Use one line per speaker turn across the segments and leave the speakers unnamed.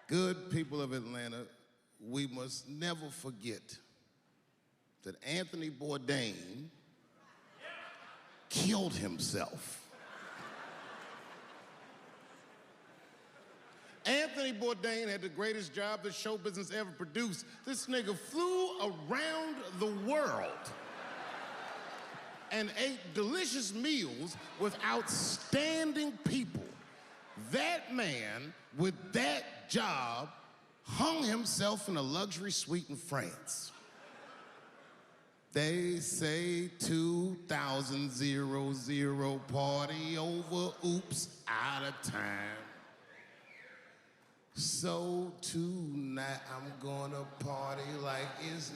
Good people of Atlanta, we must never forget that Anthony Bourdain killed himself. Anthony Bourdain had the greatest job that show business ever produced. This nigga flew around the world and ate delicious meals with outstanding people. That man, with that job, hung himself in a luxury suite in France. They say 2000 party over, oops, out of time. So tonight I'm gonna party like it's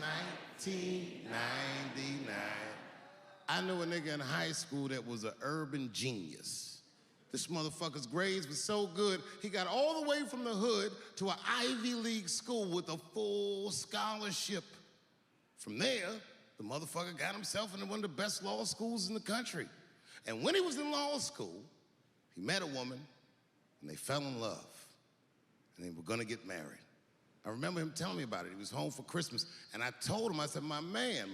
1999. I knew a nigga in high school that was an urban genius. This motherfucker's grades were so good, he got all the way from the hood to an Ivy League school with a full scholarship. From there, the motherfucker got himself into one of the best law schools in the country. And when he was in law school, he met a woman and they fell in love. And they were gonna get married. I remember him telling me about it. He was home for Christmas. And I told him, I said, my man,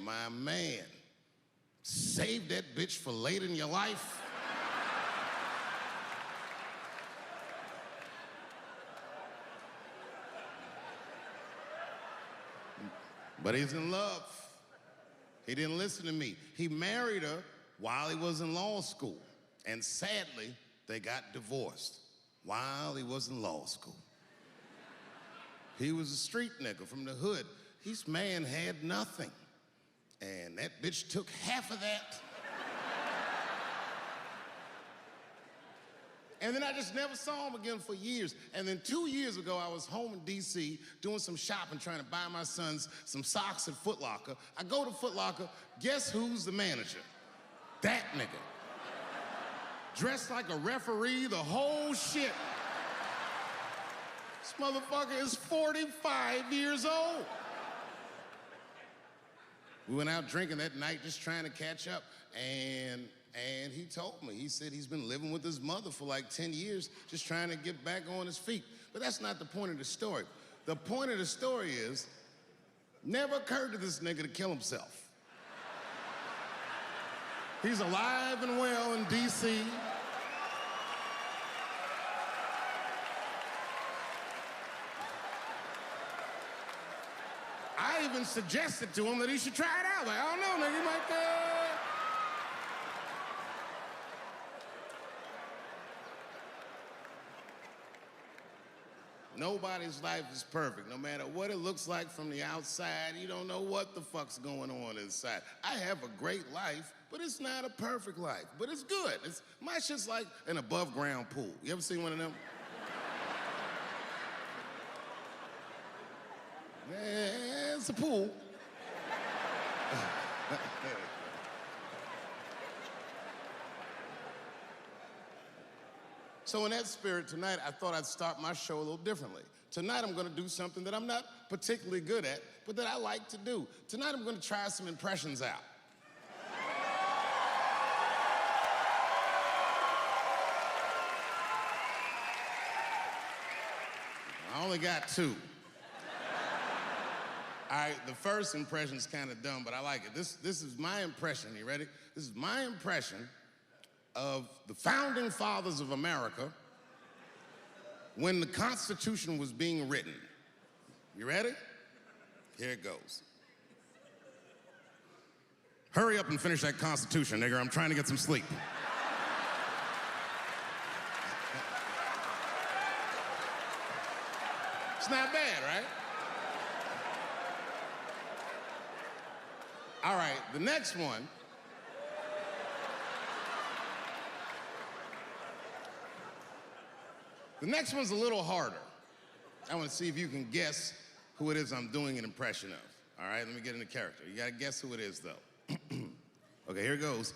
save that bitch for later in your life. But he's in love. He didn't listen to me. He married her while he was in law school. And sadly, they got divorced while he was in law school. He was a street nigga from the hood. This man had nothing. And that bitch took half of that. And then I just never saw him again for years. And then 2 years ago, I was home in DC doing some shopping, trying to buy my sons some socks at Foot Locker. I go to Foot Locker, guess who's the manager? That nigga. Dressed like a referee, the whole shit. This motherfucker is 45 years old. We went out drinking that night, just trying to catch up, and he told me, he said he's been living with his mother for like 10 years, just trying to get back on his feet. But that's not the point of the story. The point of the story is, never occurred to this nigga to kill himself. He's alive and well in DC. I even suggested to him that he should try it out. Like, I don't know, nigga, he might, Nobody's life is perfect. No matter what it looks like from the outside, you don't know what the fuck's going on inside. I have a great life, but it's not a perfect life. But it's good. My shit's like an above ground pool. You ever seen one of them? Yeah, it's a pool. So in that spirit, tonight, I thought I'd start my show a little differently. Tonight, I'm gonna do something that I'm not particularly good at, but that I like to do. Tonight, I'm gonna try some impressions out. I only got 2. All right, the first impression's kind of dumb, but I like it. This is my impression. You ready? This is my impression of the founding fathers of America when the Constitution was being written. You ready? Here it goes. Hurry up and finish that Constitution, nigger. I'm trying to get some sleep. It's not bad, right? All right, the next one. The next one's a little harder. I want to see if you can guess who it is I'm doing an impression of. All right, let me get into character. You gotta guess who it is, though. Okay, here it goes.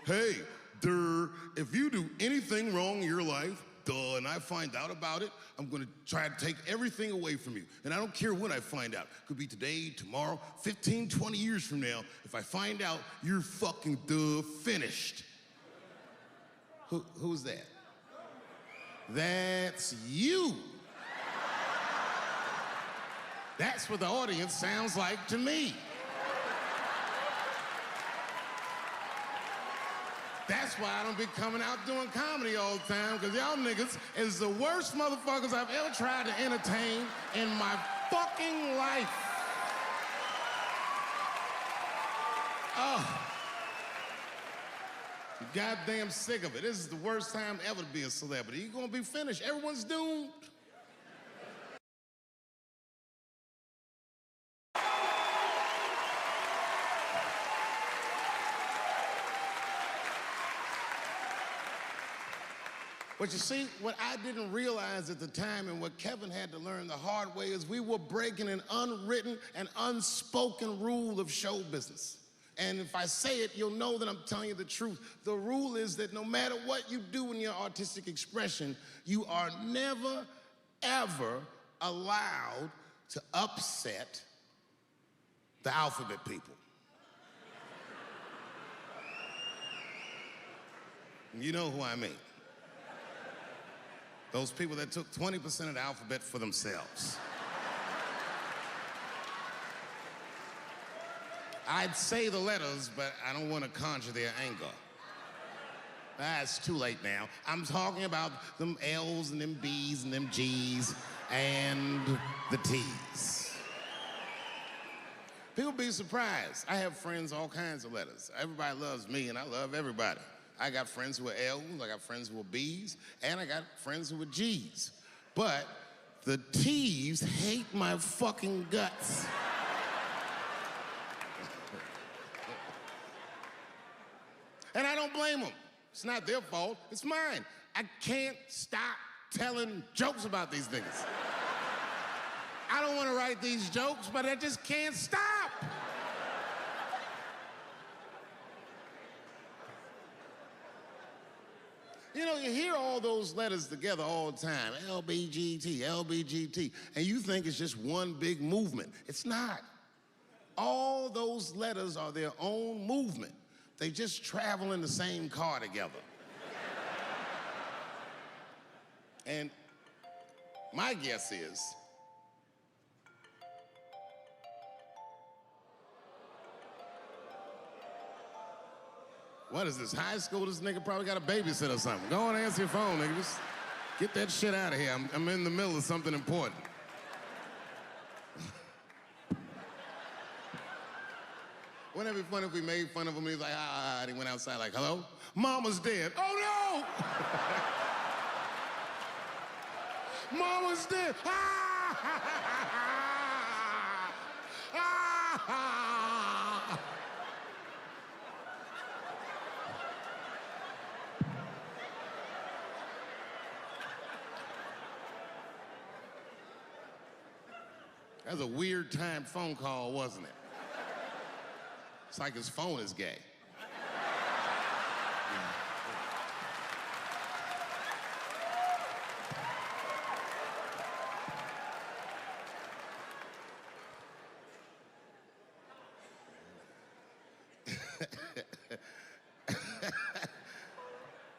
Hey, if you do anything wrong in your life, and I find out about it, I'm gonna try to take everything away from you. And I don't care when I find out. Could be today, tomorrow, 15, 20 years from now. If I find out, you're fucking finished. Who's that? That's you. That's what the audience sounds like to me. That's why I don't be coming out doing comedy all the time, because y'all niggas is the worst motherfuckers I've ever tried to entertain in my fucking life. Oh. I'm goddamn sick of it. This is the worst time ever to be a celebrity. You're gonna be finished. Everyone's doomed. But you see, what I didn't realize at the time and what Kevin had to learn the hard way is we were breaking an unwritten and unspoken rule of show business. And if I say it, you'll know that I'm telling you the truth. The rule is that no matter what you do in your artistic expression, you are never, ever allowed to upset the alphabet people. You know who I mean. Those people that took 20% of the alphabet for themselves. I'd say the letters, but I don't want to conjure their anger. It's too late now. I'm talking about them L's and them B's and them G's and the T's. People be surprised. I have friends, all kinds of letters. Everybody loves me, and I love everybody. I got friends who are L's, I got friends who are B's, and I got friends who are G's. But the T's hate my fucking guts. And I don't blame them. It's not their fault, it's mine. I can't stop telling jokes about these niggas. I don't want to write these jokes, but I just can't stop. You know, you hear all those letters together all the time, LBGT, LBGT, and you think it's just one big movement. It's not. All those letters are their own movement. They just travel in the same car together. And my guess is, what is this, high school? This nigga probably got a babysitter or something. Go on and answer your phone, nigga. Just get that shit out of here. I'm in the middle of something important. Wouldn't it be funny if we made fun of him? He was like, and he went outside like, hello? Mama's dead. Oh, no! Mama's dead. That was a weird timed phone call, wasn't it? It's like his phone is gay.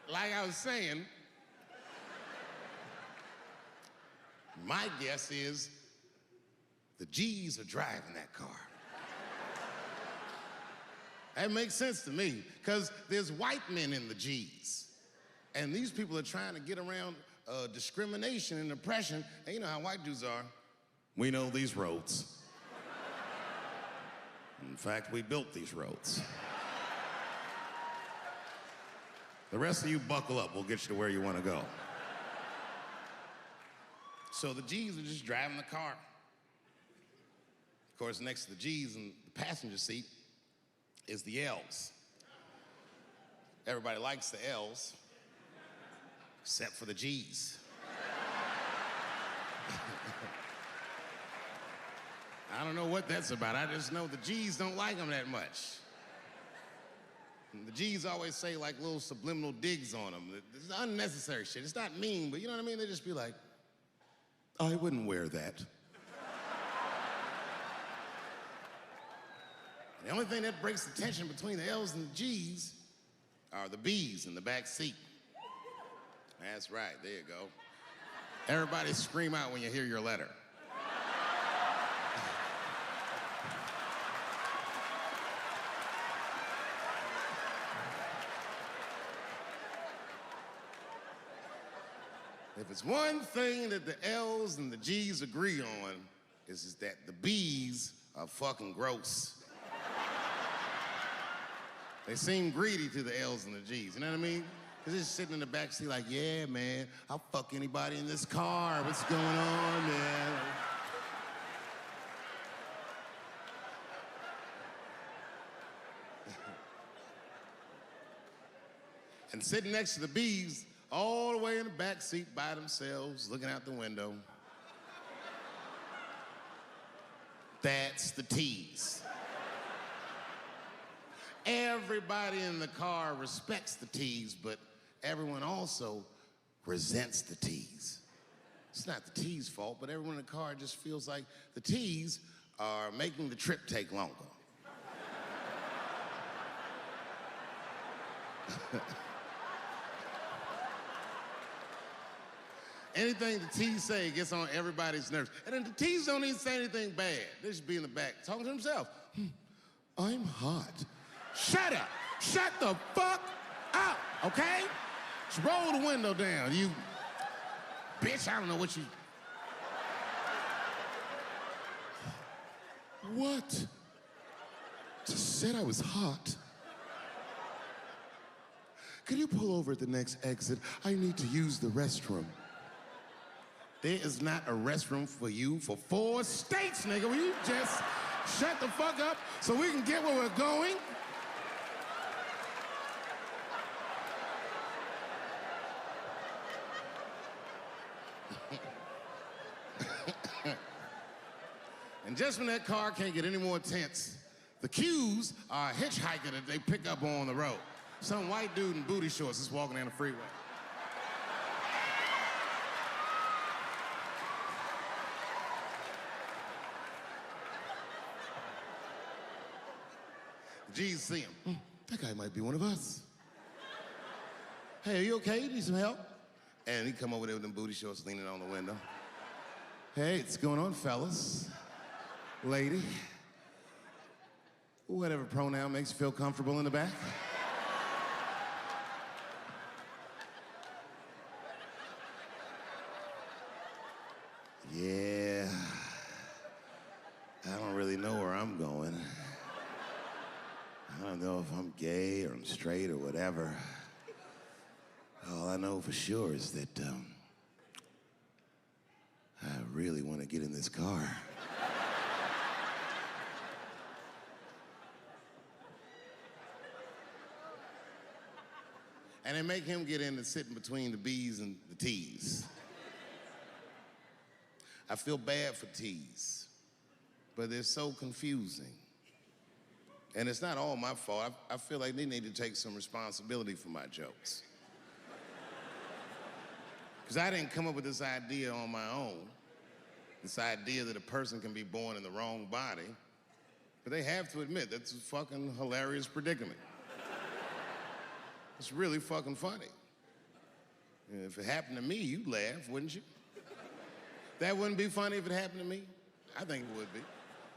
Like I was saying, my guess is the G's are driving that car. That makes sense to me, because there's white men in the G's. And these people are trying to get around discrimination and oppression. And you know how white dudes are. We know these roads. In fact, we built these roads. The rest of you buckle up, we'll get you to where you want to go. So the G's are just driving the car. Of course, next to the G's in the passenger seat is the L's. Everybody likes the L's, except for the G's. I don't know what that's about. I just know the G's don't like them that much. And the G's always say like little subliminal digs on them. It's unnecessary shit. It's not mean, but you know what I mean? They just be like, I wouldn't wear that. The only thing that breaks the tension between the L's and the G's are the B's in the back seat. That's right, there you go. Everybody scream out when you hear your letter. If it's one thing that the L's and the G's agree on, is that the B's are fucking gross. They seem greedy to the L's and the G's, you know what I mean? Because they're just sitting in the backseat like, yeah, man, I'll fuck anybody in this car. What's going on, man? And sitting next to the B's, all the way in the back seat by themselves, looking out the window. That's the T's. Everybody in the car respects the T's, but everyone also resents the T's. It's not the T's' fault, but everyone in the car just feels like the T's are making the trip take longer. Anything the T's say gets on everybody's nerves. And then the T's don't even say anything bad. They just be in the back talking to themselves. I'm hot. Shut up. Shut the fuck up, okay? Just roll the window down, you bitch. I don't know what you... What? Just said I was hot. Could you pull over at the next exit? I need to use the restroom. There is not a restroom for you for 4 states, nigga. Will you just shut the fuck up so we can get where we're going? And just when that car can't get any more tense, the Q's are a hitchhiker that they pick up on the road. Some white dude in booty shorts is walking down the freeway. G's see him. That guy might be one of us. Hey, are you okay? Need some help? And he come over there with them booty shorts leaning on the window. Hey, what's going on, fellas? Lady. Whatever pronoun makes you feel comfortable in the back. Yeah. I don't really know where I'm going. I don't know if I'm gay or I'm straight or whatever. All I know for sure is that I really want to get in this car. And they make him get in and sit in between the B's and the T's. I feel bad for T's, but they're so confusing. And it's not all my fault. I feel like they need to take some responsibility for my jokes. Because I didn't come up with this idea on my own. This idea that a person can be born in the wrong body. But they have to admit, that's a fucking hilarious predicament. It's really fucking funny. If it happened to me, you'd laugh, wouldn't you? That wouldn't be funny if it happened to me? I think it would be.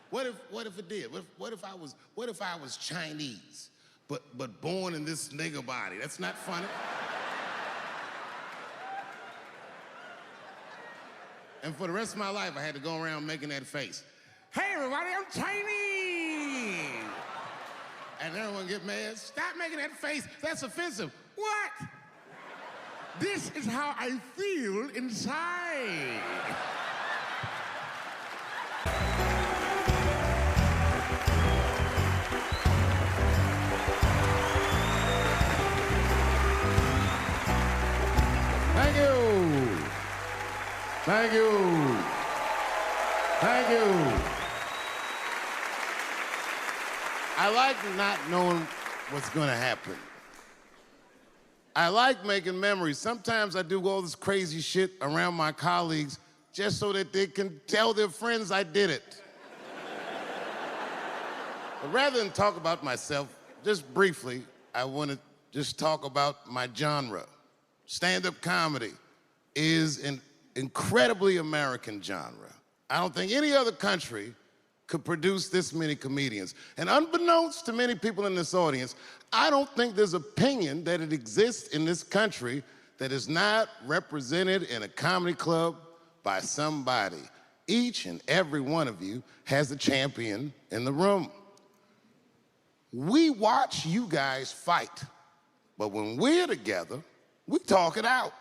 What if it did? What if I was Chinese, but born in this nigga body? That's not funny. And for the rest of my life, I had to go around making that face. Hey everybody, I'm Chinese! And everyone get mad. Stop making that face, that's offensive. What? This is how I feel inside. Thank you. Thank you. Thank you. I like not knowing what's gonna happen. I like making memories. Sometimes I do all this crazy shit around my colleagues just so that they can tell their friends I did it. But rather than talk about myself, just briefly, I want to just talk about my genre. stand-up comedy is an incredibly American genre. I don't think any other country could produce this many comedians. And unbeknownst to many people in this audience, I don't think there's opinion that it exists in this country that is not represented in a comedy club by somebody. Each and every one of you has a champion in the room. We watch you guys fight, but when we're together, we talk it out.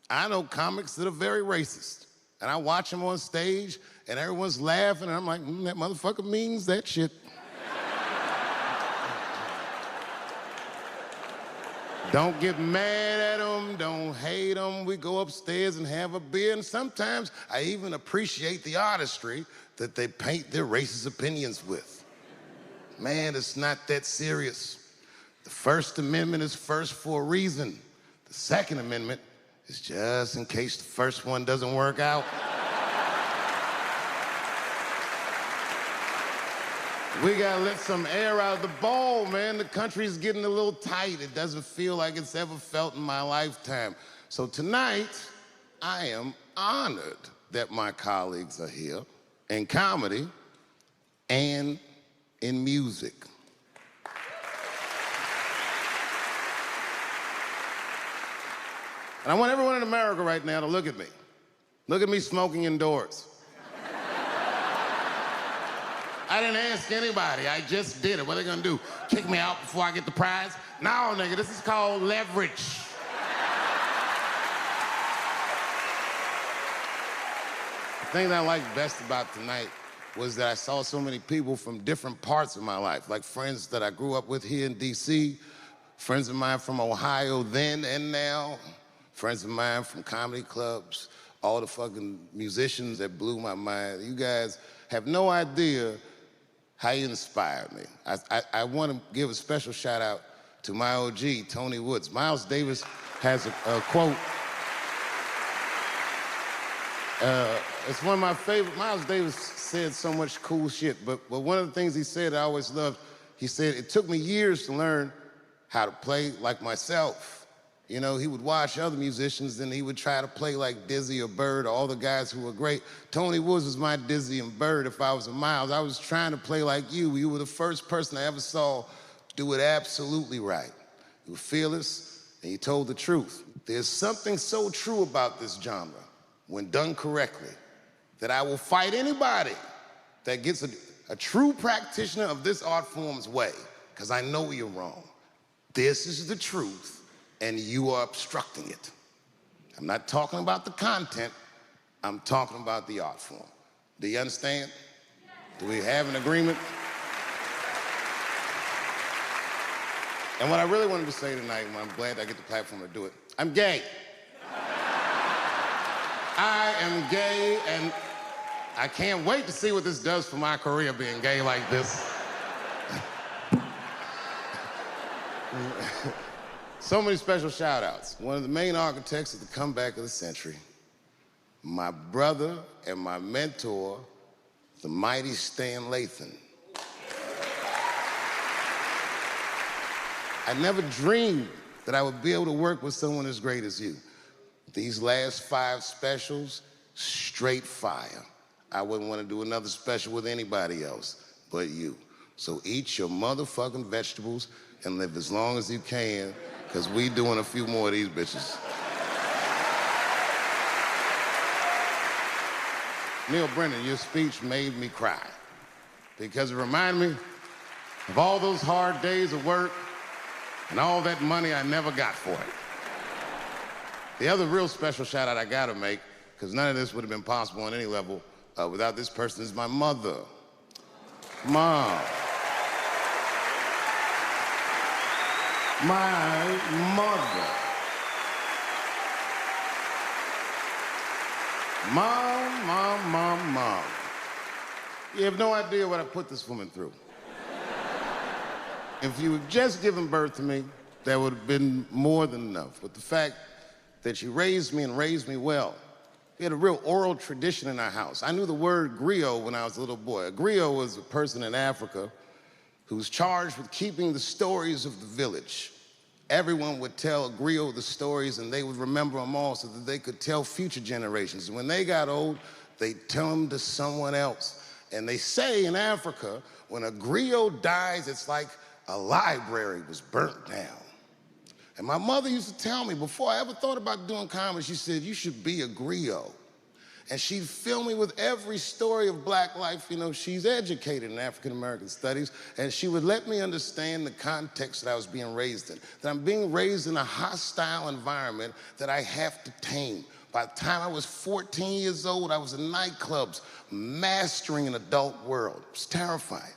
I know comics that are very racist, and I watch them on stage, and everyone's laughing, and I'm like, that motherfucker means that shit. Don't get mad at them, don't hate them. We go upstairs and have a beer, and sometimes I even appreciate the artistry that they paint their racist opinions with. Man, it's not that serious. The First Amendment is first for a reason. The Second Amendment is just in case the first one doesn't work out. We gotta let some air out of the ball, man. The country's getting a little tight. It doesn't feel like it's ever felt in my lifetime. So tonight, I am honored that my colleagues are here in comedy and in music. And I want everyone in America right now to look at me. Look at me smoking indoors. I didn't ask anybody, I just did it. What are they gonna do? Kick me out before I get the prize? No, nigga, this is called leverage. The thing that I liked best about tonight was that I saw so many people from different parts of my life, like friends that I grew up with here in DC, friends of mine from Ohio then and now, friends of mine from comedy clubs, all the fucking musicians that blew my mind. You guys have no idea how you inspired me. I want to give a special shout out to my OG, Tony Woods. Miles Davis has a quote. It's one of my favorite. Miles Davis said so much cool shit, but one of the things he said I always loved, he said, it took me years to learn how to play like myself. You know, he would watch other musicians and he would try to play like Dizzy or Bird, or all the guys who were great. Tony Woods was my Dizzy and Bird if I was a Miles. I was trying to play like you. You were the first person I ever saw do it absolutely right. You were fearless and you told the truth. There's something so true about this genre, when done correctly, that I will fight anybody that gets a true practitioner of this art form's way, because I know you're wrong. This is the truth, and you are obstructing it. I'm not talking about the content, I'm talking about the art form. Do you understand? Do we have an agreement? And what I really wanted to say tonight, and I'm glad I get the platform to do it, I'm gay. I am gay, and I can't wait to see what this does for my career, being gay like this. So many special shout outs. One of the main architects of the comeback of the century, my brother and my mentor, the mighty Stan Lathan. I never dreamed that I would be able to work with someone as great as you. These last 5 specials, straight fire. I wouldn't want to do another special with anybody else but you. So eat your motherfucking vegetables and live as long as you can, because we doing a few more of these bitches. Neil Brennan, your speech made me cry, because it reminded me of all those hard days of work and all that money I never got for it. The other real special shout out I gotta make, because none of this would have been possible on any level without this person, is my mother. Mom. My mother. Mom. You have no idea what I put this woman through. If you had just given birth to me, that would have been more than enough. But the fact that she raised me and raised me well, we had a real oral tradition in our house. I knew the word griot when I was a little boy. A griot was a person in Africa who was charged with keeping the stories of the village everyone would tell a griot the stories and they would remember them all so that they could tell future generations. And when they got old, they'd tell them to someone else. And they say in Africa, when a griot dies, it's like a library was burnt down. And my mother used to tell me, before I ever thought about doing comedy, she said, you should be a griot. And she'd fill me with every story of black life. You know, she's educated in African-American studies, and she would let me understand the context that I was being raised in, that I'm being raised in a hostile environment that I have to tame. By the time I was 14 years old, I was in nightclubs, mastering an adult world. It was terrifying.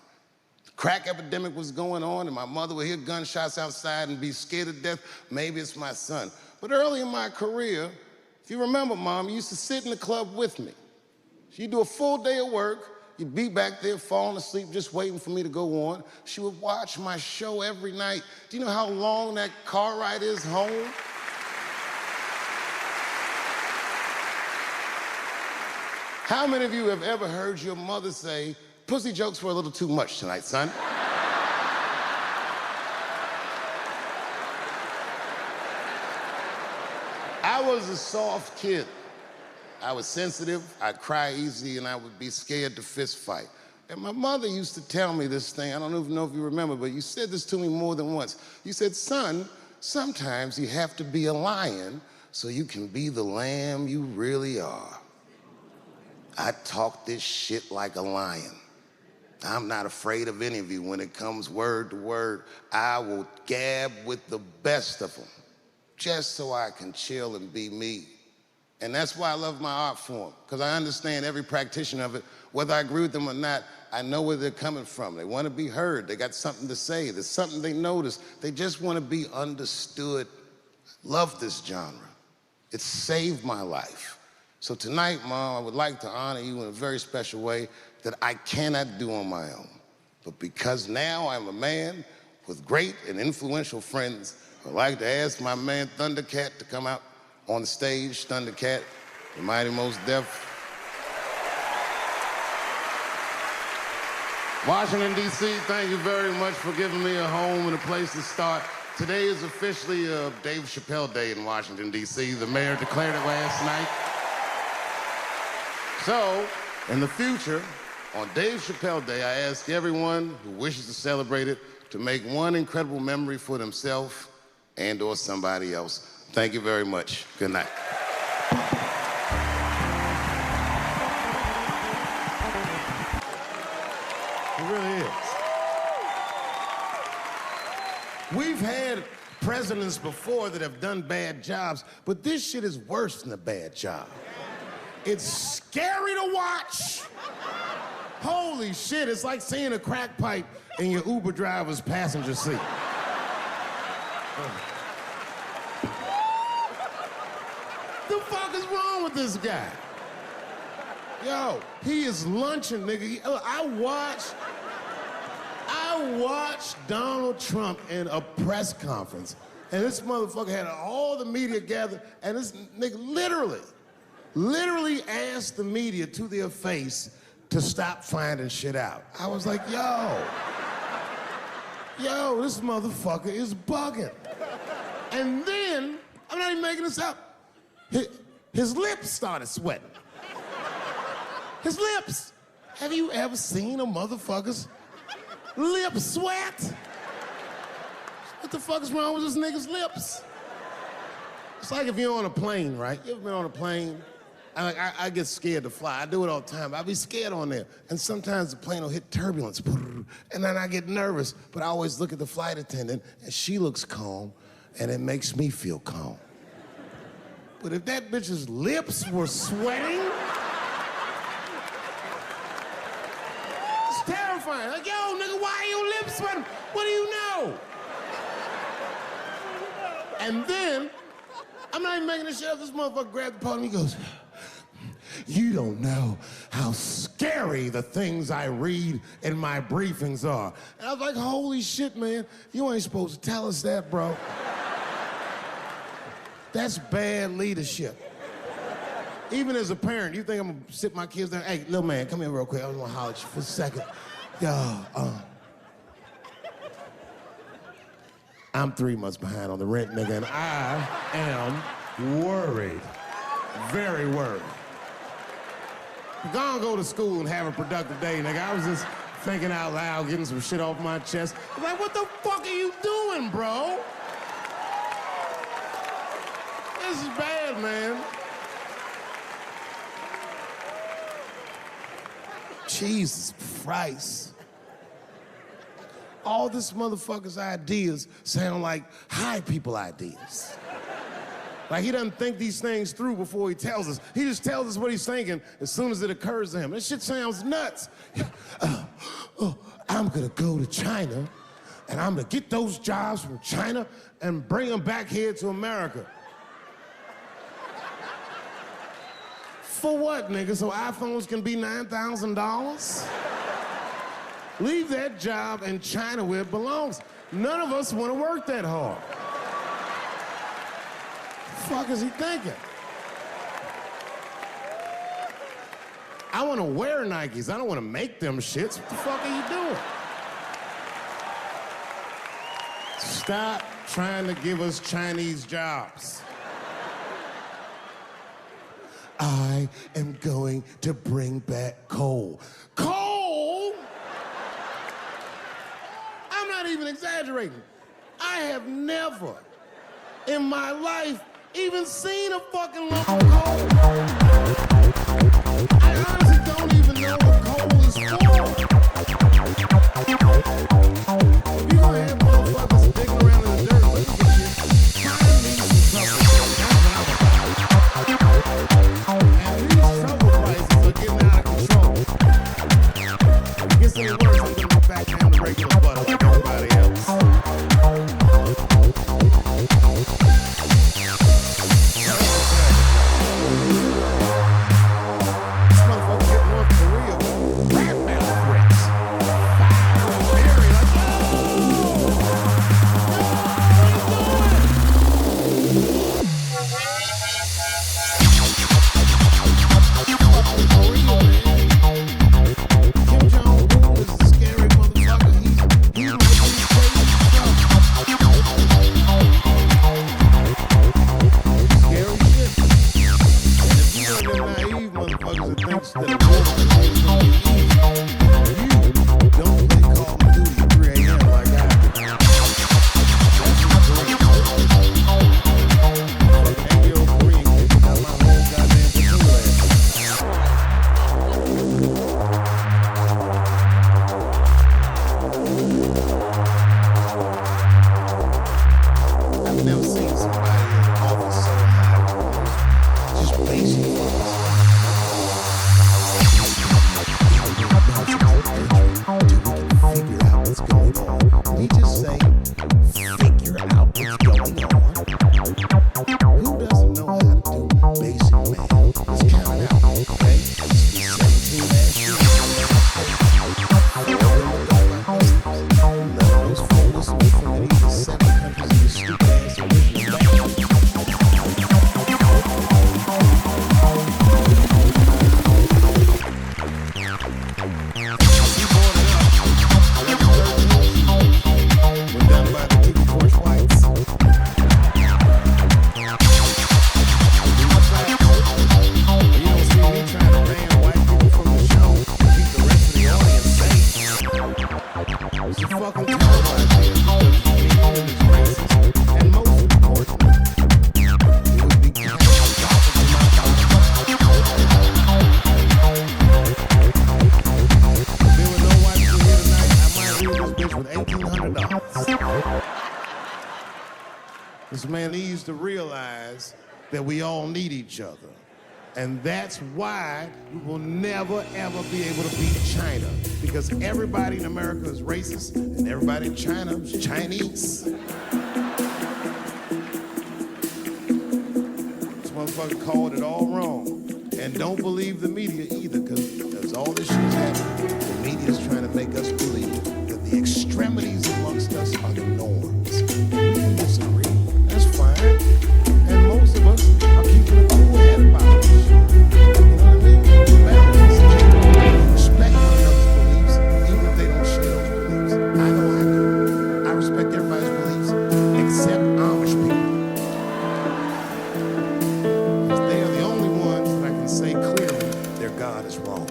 The crack epidemic was going on, and my mother would hear gunshots outside and be scared to death. Maybe it's my son. But early in my career, if you remember, Mom, you used to sit in the club with me. She'd do a full day of work. You'd be back there falling asleep, just waiting for me to go on. She would watch my show every night. Do you know how long that car ride is home? How many of you have ever heard your mother say, pussy jokes were a little too much tonight, son? I was a soft kid. I was sensitive, I'd cry easy, and I would be scared to fist fight. And my mother used to tell me this thing, I don't even know if you remember, but you said this to me more than once. You said, son, sometimes you have to be a lion so you can be the lamb you really are. I talk this shit like a lion. I'm not afraid of any of you. When it comes word to word, I will gab with the best of them, just so I can chill and be me. And that's why I love my art form, because I understand every practitioner of it. Whether I agree with them or not, I know where they're coming from. They want to be heard. They got something to say. There's something they notice. They just want to be understood. Love this genre. It saved my life. So tonight, Mom, I would like to honor you in a very special way that I cannot do on my own. But because now I'm a man with great and influential friends, I'd like to ask my man Thundercat to come out on the stage. Thundercat, the Mighty Most Def. Washington, D.C., thank you very much for giving me a home and a place to start. Today is officially Dave Chapelle Day in Washington, D.C. The mayor declared it last night. So, in the future, on Dave Chapelle Day, I ask everyone who wishes to celebrate it to make one incredible memory for themselves and or somebody else. Thank you very much. Good night. It really is. We've had presidents before that have done bad jobs, but this shit is worse than a bad job. It's scary to watch. Holy shit, it's like seeing a crack pipe in your Uber driver's passenger seat. The fuck is wrong with this guy? Yo, he is lunching, nigga. I watched Donald Trump in a press conference, and this motherfucker had all the media gathered, and this nigga literally asked the media to their face to stop finding shit out. I was like, yo, this motherfucker is bugging. And then, I'm not even making this up, his lips started sweating. His lips. Have you ever seen a motherfucker's lip sweat? What the fuck is wrong with this nigga's lips? It's like if you're on a plane, right? You ever been on a plane? I get scared to fly. I do it all the time. I be scared on there. And sometimes the plane will hit turbulence. And then I get nervous. But I always look at the flight attendant, and she looks calm, and it makes me feel calm. But if that bitch's lips were sweating, it's terrifying. Like, yo, nigga, why are your lips sweating? What do you know? And then, I'm not even making this shit up. This motherfucker grabbed the podium, he goes, you don't know how scary the things I read in my briefings are. And I was like, holy shit, man. You ain't supposed to tell us that, bro. That's bad leadership. Even as a parent, you think I'm gonna sit my kids down? Hey, little man, come here real quick. I just wanna holler at you for a second. Yo, I'm 3 months behind on the rent, nigga, and I am worried. Very worried. Go to school and have a productive day, nigga. I was just thinking out loud, getting some shit off my chest. I'm like, what the fuck are you doing, bro? This is bad, man. Jesus Christ. All this motherfucker's ideas sound like high people ideas. Like he doesn't think these things through before he tells us. He just tells us what he's thinking as soon as it occurs to him. This shit sounds nuts. I'm gonna go to China and I'm gonna get those jobs from China and bring them back here to America. For what, nigga? So iPhones can be $9,000? Leave that job in China where it belongs. None of us want to work that hard. The fuck is he thinking? I want to wear Nikes. I don't want to make them shits. What the fuck are you doing? Stop trying to give us Chinese jobs. I am going to bring back coal. Coal? I'm not even exaggerating. I have never in my life even seen a fucking lump of coal. I honestly don't even know what coal is for. If you're gonna have motherfuckers digging around in the dirt looking for shit, find me some trouble. And these trouble prices are getting out of control. It gets any worse, I'm gonna be back down to regular butter like everybody else. This man needs to realize that we all need each other. And that's why we will never, ever be able to beat China. Because everybody in America is racist, and everybody in China is Chinese. This motherfucker called it all wrong. And don't believe the media either, because all this shit is happening. The media is trying to make us believe that the extremities amongst us are the norms. We can disagree. That's fine. And most of us are keeping a cool head about it. You know what I mean? Balance. Respect one another's beliefs, even if they don't share those beliefs. I know I do. I respect everybody's beliefs. What's wrong?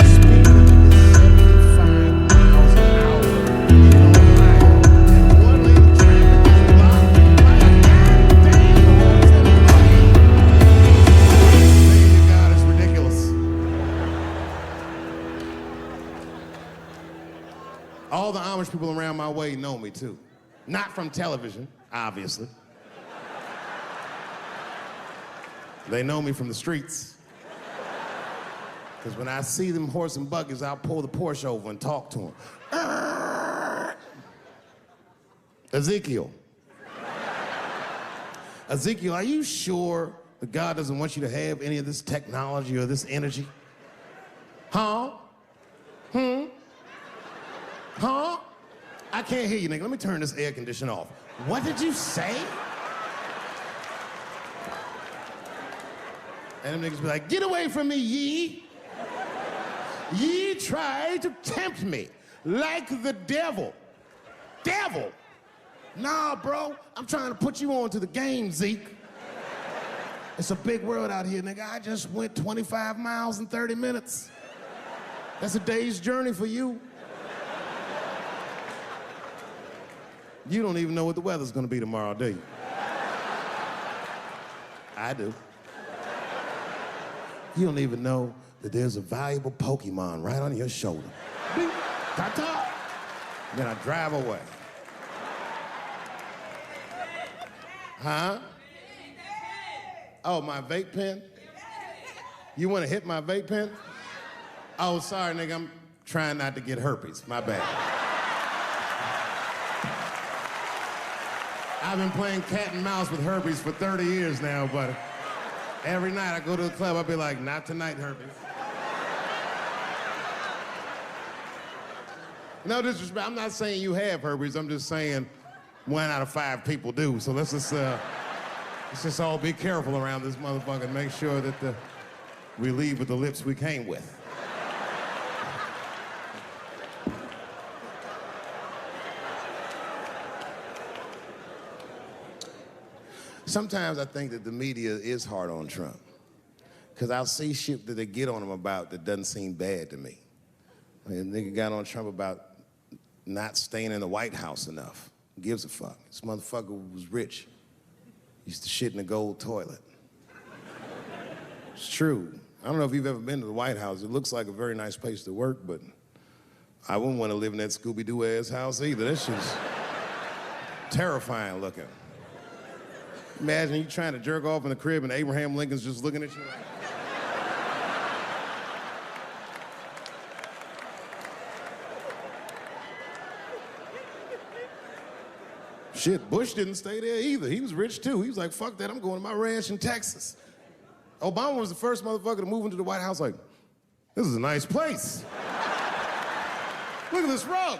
Speed limit is 75 miles an hour in Ohio, and 1 lane of traffic is blocked by a goddamn horse and buggy. Baby God, it's ridiculous. All the Amish people around my way know me, too. Not from television, obviously. They know me from the streets. Because when I see them horse and buggies, I'll pull the Porsche over and talk to them. Ezekiel. Ezekiel, are you sure that God doesn't want you to have any of this technology or this energy? Huh? Huh? I can't hear you, nigga. Let me turn this air conditioner off. What did you say? And them niggas be like, get away from me, ye. Ye tried to tempt me like the devil. Devil? Nah, bro. I'm trying to put you on to the game, Zeke. It's a big world out here, nigga. I just went 25 miles in 30 minutes. That's a day's journey for you. You don't even know what the weather's gonna be tomorrow, do you? I do. You don't even know that there's a valuable Pokemon right on your shoulder. Beep, ta-ta. Then I drive away. Huh? Oh, my vape pen? You wanna hit my vape pen? Oh, sorry, nigga, I'm trying not to get herpes. My bad. I've been playing cat and mouse with herpes for 30 years now, but every night I go to the club, I'll be like, not tonight, herpes. No disrespect, I'm not saying you have herpes, I'm just saying 1 out of 5 people do. So let's just all be careful around this motherfucker and make sure that we leave with the lips we came with. Sometimes I think that the media is hard on Trump, because I'll see shit that they get on him about that doesn't seem bad to me. I mean, a nigga got on Trump about not staying in the White House enough. Who gives a fuck? This motherfucker was rich. Used to shit in a gold toilet. It's true. I don't know if you've ever been to the White House. It looks like a very nice place to work, but I wouldn't want to live in that Scooby-Doo ass house either. That shit's terrifying looking. Imagine you trying to jerk off in the crib and Abraham Lincoln's just looking at you like... Shit, Bush didn't stay there either. He was rich too. He was like, fuck that, I'm going to my ranch in Texas. Obama was the first motherfucker to move into the White House like, this is a nice place. Look at this rug.